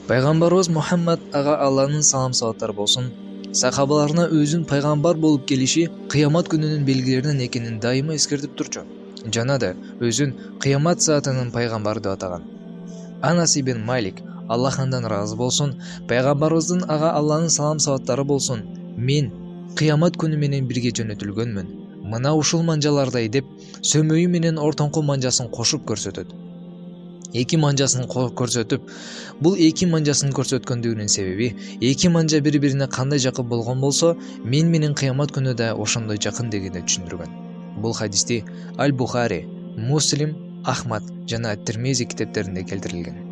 Пайгамбарыбыз Мухаммад ага Алланын салам салаттары болсун, сахабаларына өзүн пайгамбар болуп келиши кыямат күнүнүн белгилеринен экенин дайыма эскертип турчу. Жана да өзүн кыямат саатынын пайгамбары деп атаган. Анас ибн Малик, Аллах андан ыраазы болсун, пайгамбарыбыздын ага Алланын салам салаттары болсун, мен кыямат күнү менен бирге жөнөтүлгөнмүн. Мына ушул манжалардай деп сөмөйү менен ортоңку манжасын кошуп көрсөтөт. Эки манжасын көрсөтүп, бул эки манжасын көрсөткөндүгүнүн себеби эки манжа бири-бирине кандай жакын болгон болсо, мен менен кыямат күнү да ошондой жакын дегенди түшүндүргөн. Бул хадисти Аль-Бухари, Муслим, Ахмад жана Тирмизи китептеринде келтирилген.